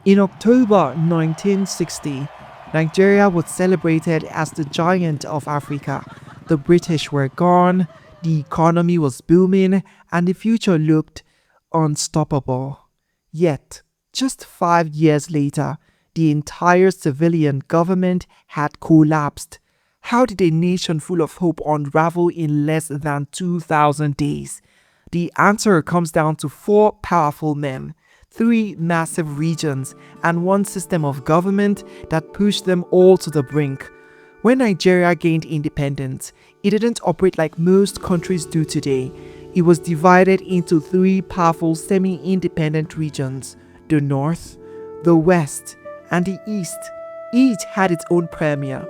In October 1960, Nigeria was celebrated as the giant of Africa. The British were gone, the economy was booming, and the future looked unstoppable. Yet, just 5 years later, the entire civilian government had collapsed. How did a nation full of hope unravel in less than 2,000 days? The answer comes down to 4 powerful men, 3 massive regions, and 1 system of government that pushed them all to the brink. When Nigeria gained independence, it didn't operate like most countries do today. It was divided into 3 powerful semi-independent regions: the North, the West, and the East. Each had its own premier,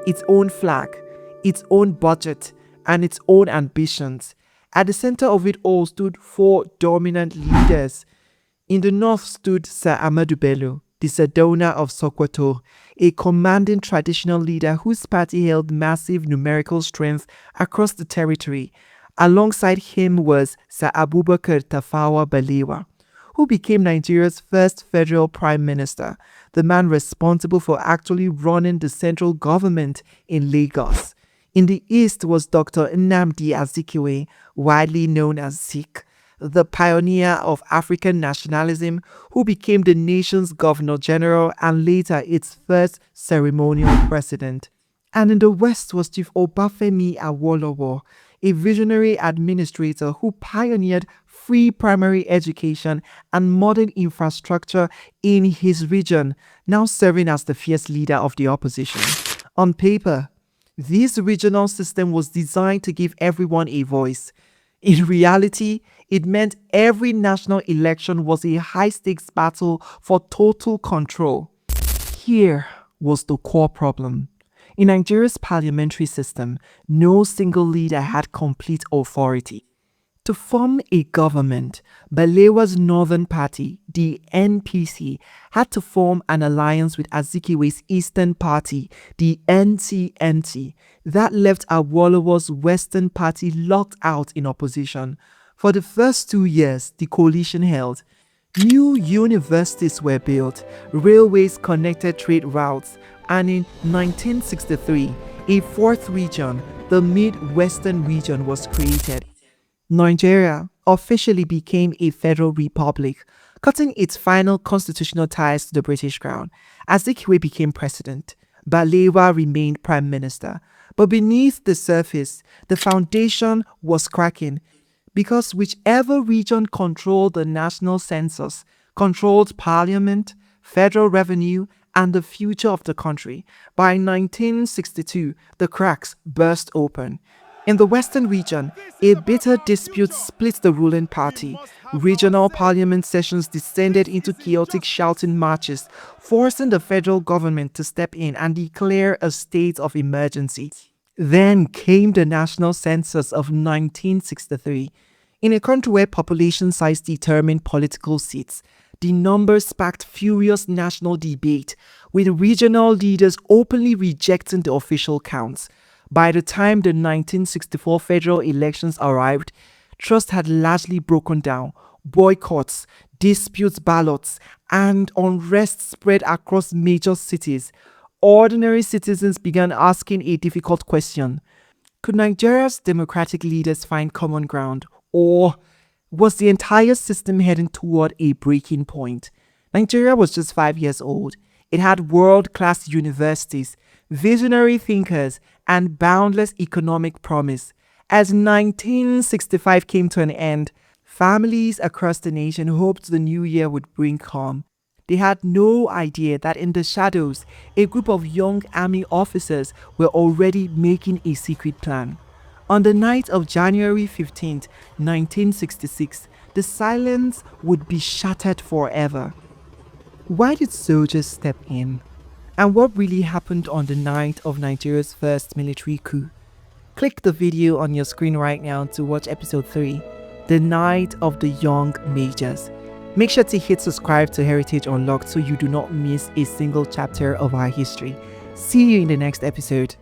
its own flag, its own budget, and its own ambitions. At the center of it all stood 4 dominant leaders. In the north stood Sir Ahmadu Bello, the Sardauna of Sokoto, a commanding traditional leader whose party held massive numerical strength across the territory. Alongside him was Sir Abubakar Tafawa Balewa, who became Nigeria's first federal prime minister, the man responsible for actually running the central government in Lagos. In the east was Dr. Nnamdi Azikiwe, widely known as Zik, the pioneer of African nationalism, who became the nation's governor-general and later its first ceremonial president. And in the west was Chief Obafemi Awolowo, a visionary administrator who pioneered free primary education and modern infrastructure in his region, now serving as the fierce leader of the opposition. On paper, this regional system was designed to give everyone a voice. In reality, it meant every national election was a high-stakes battle for total control. Here was the core problem. In Nigeria's parliamentary system, no single leader had complete authority. To form a government, Balewa's northern party, the NPC, had to form an alliance with Azikiwe's eastern party, the NCNC. That left Awolowo's western party locked out in opposition. For the first 2 years, the coalition held. New universities were built, railways connected trade routes, and in 1963, a 4th region, the Midwestern region, was created. Nigeria officially became a federal republic, cutting its final constitutional ties to the British crown. Azikiwe became president. Balewa remained prime minister. But beneath the surface, the foundation was cracking, because whichever region controlled the national census, controlled parliament, federal revenue, and the future of the country. By 1962, the cracks burst open. In the western region, a bitter dispute split the ruling party. Regional parliament sessions descended into chaotic shouting matches, forcing the federal government to step in and declare a state of emergency. Then came the national census of 1963. In a country where population size determined political seats, the numbers sparked furious national debate, with regional leaders openly rejecting the official counts. By the time the 1964 federal elections arrived, trust had largely broken down. Boycotts, dispute ballots, and unrest spread across major cities. Ordinary citizens began asking a difficult question. Could Nigeria's democratic leaders find common ground, or was the entire system heading toward a breaking point? Nigeria was just 5 years old. It had world-class universities, visionary thinkers, and boundless economic promise. As 1965 came to an end, families across the nation hoped the new year would bring calm. They had no idea that in the shadows, a group of young army officers were already making a secret plan. On the night of January 15th, 1966, the silence would be shattered forever. Why did soldiers step in? And what really happened on the night of Nigeria's first military coup? Click the video on your screen right now to watch episode 3, The Night of the Young Majors. Make sure to hit subscribe to Heritage Unlocked so you do not miss a single chapter of our history. See you in the next episode.